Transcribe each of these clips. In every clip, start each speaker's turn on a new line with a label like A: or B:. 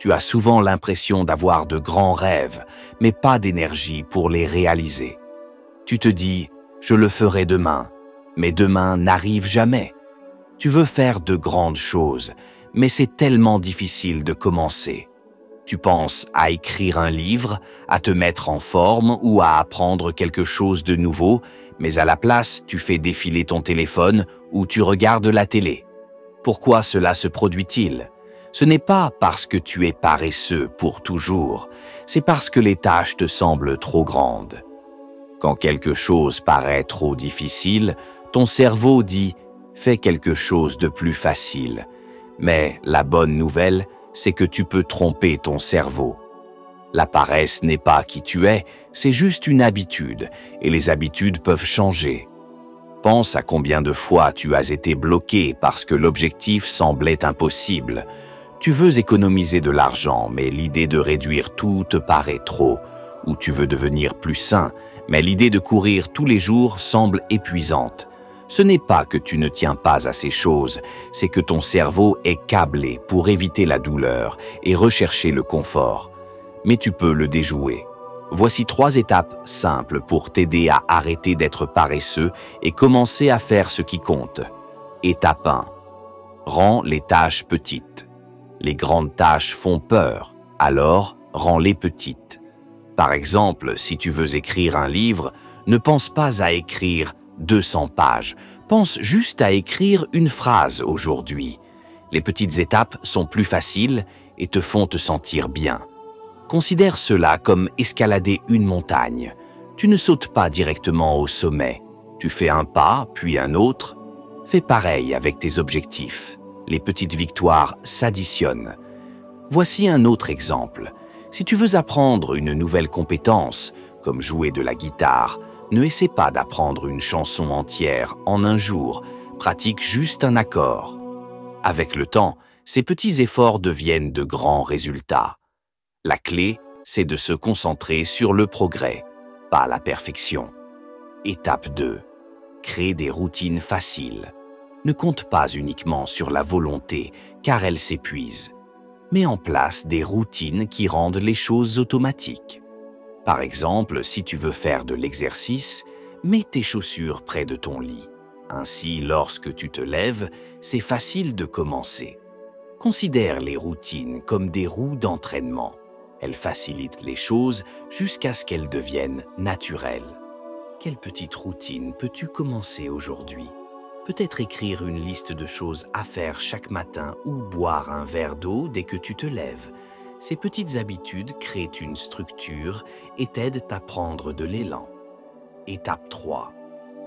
A: Tu as souvent l'impression d'avoir de grands rêves, mais pas d'énergie pour les réaliser. Tu te dis « je le ferai demain », mais demain n'arrive jamais. Tu veux faire de grandes choses, mais c'est tellement difficile de commencer. Tu penses à écrire un livre, à te mettre en forme ou à apprendre quelque chose de nouveau, mais à la place, tu fais défiler ton téléphone ou tu regardes la télé. Pourquoi cela se produit-il? Ce n'est pas parce que tu es paresseux pour toujours, c'est parce que les tâches te semblent trop grandes. Quand quelque chose paraît trop difficile, ton cerveau dit « fais quelque chose de plus facile ». Mais la bonne nouvelle, c'est que tu peux tromper ton cerveau. La paresse n'est pas qui tu es, c'est juste une habitude, et les habitudes peuvent changer. Pense à combien de fois tu as été bloqué parce que l'objectif semblait impossible. Tu veux économiser de l'argent, mais l'idée de réduire tout te paraît trop. Ou tu veux devenir plus sain, mais l'idée de courir tous les jours semble épuisante. Ce n'est pas que tu ne tiens pas à ces choses, c'est que ton cerveau est câblé pour éviter la douleur et rechercher le confort. Mais tu peux le déjouer. Voici 3 étapes simples pour t'aider à arrêter d'être paresseux et commencer à faire ce qui compte. Étape 1. Rends les tâches petites. Les grandes tâches font peur, alors rends-les petites. Par exemple, si tu veux écrire un livre, ne pense pas à écrire 200 pages. Pense juste à écrire une phrase aujourd'hui. Les petites étapes sont plus faciles et te font te sentir bien. Considère cela comme escalader une montagne. Tu ne sautes pas directement au sommet. Tu fais un pas, puis un autre. Fais pareil avec tes objectifs. Les petites victoires s'additionnent. Voici un autre exemple. Si tu veux apprendre une nouvelle compétence, comme jouer de la guitare, ne essaie pas d'apprendre une chanson entière en un jour. Pratique juste un accord. Avec le temps, ces petits efforts deviennent de grands résultats. La clé, c'est de se concentrer sur le progrès, pas la perfection. Étape 2. Crée des routines faciles. Ne compte pas uniquement sur la volonté, car elle s'épuise. Mets en place des routines qui rendent les choses automatiques. Par exemple, si tu veux faire de l'exercice, mets tes chaussures près de ton lit. Ainsi, lorsque tu te lèves, c'est facile de commencer. Considère les routines comme des roues d'entraînement. Elles facilitent les choses jusqu'à ce qu'elles deviennent naturelles. Quelle petite routine peux-tu commencer aujourd'hui? Peut-être écrire une liste de choses à faire chaque matin ou boire un verre d'eau dès que tu te lèves. Ces petites habitudes créent une structure et t'aident à prendre de l'élan. Étape 3.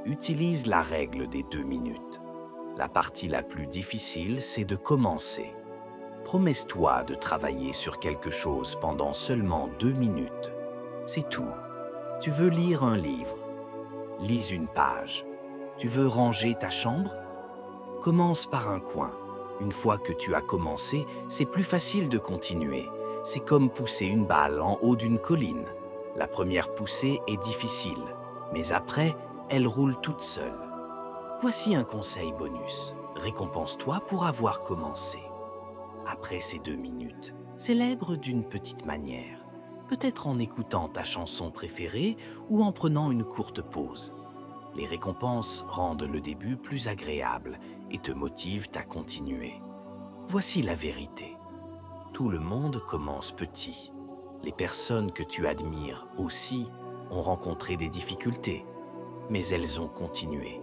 A: Utilise la règle des 2 minutes. La partie la plus difficile, c'est de commencer. Promets-toi de travailler sur quelque chose pendant seulement 2 minutes. C'est tout. Tu veux lire un livre? Lis une page. Tu veux ranger ta chambre? Commence par un coin. Une fois que tu as commencé, c'est plus facile de continuer. C'est comme pousser une balle en haut d'une colline. La première poussée est difficile, mais après, elle roule toute seule. Voici un conseil bonus. Récompense-toi pour avoir commencé. Après ces 2 minutes, célèbre d'une petite manière. Peut-être en écoutant ta chanson préférée ou en prenant une courte pause. Les récompenses rendent le début plus agréable et te motivent à continuer. Voici la vérité. Tout le monde commence petit. Les personnes que tu admires aussi ont rencontré des difficultés, mais elles ont continué.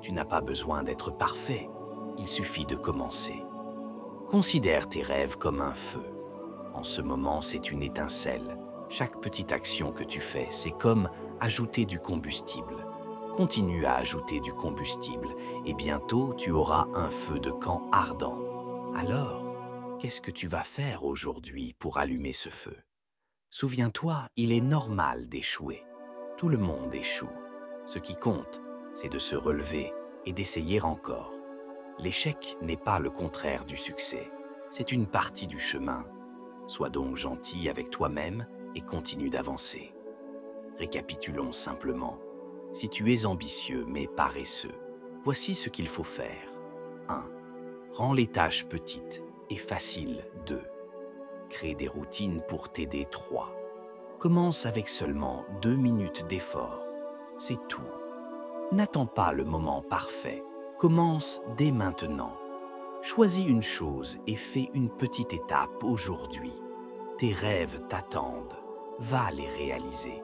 A: Tu n'as pas besoin d'être parfait, il suffit de commencer. Considère tes rêves comme un feu. En ce moment, c'est une étincelle. Chaque petite action que tu fais, c'est comme ajouter du combustible. Continue à ajouter du combustible et bientôt tu auras un feu de camp ardent. Alors, qu'est-ce que tu vas faire aujourd'hui pour allumer ce feu? Souviens-toi, il est normal d'échouer. Tout le monde échoue. Ce qui compte, c'est de se relever et d'essayer encore. L'échec n'est pas le contraire du succès, c'est une partie du chemin. Sois donc gentil avec toi-même et continue d'avancer. Récapitulons simplement. Si tu es ambitieux mais paresseux, voici ce qu'il faut faire. 1. Rends les tâches petites et faciles. 2. consacrer des routines pour t'aider 3. Commence avec seulement 2 minutes d'effort. C'est tout. N'attends pas le moment parfait. Commence dès maintenant. Choisis une chose et fais une petite étape aujourd'hui. Tes rêves t'attendent. Va les réaliser.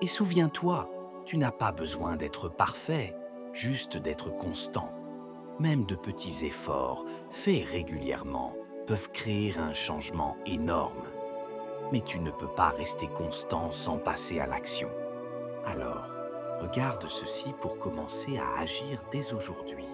A: Et souviens-toi, tu n'as pas besoin d'être parfait, juste d'être constant. Même de petits efforts, faits régulièrement, peuvent créer un changement énorme. Mais tu ne peux pas rester constant sans passer à l'action. Alors, regarde ceci pour commencer à agir dès aujourd'hui.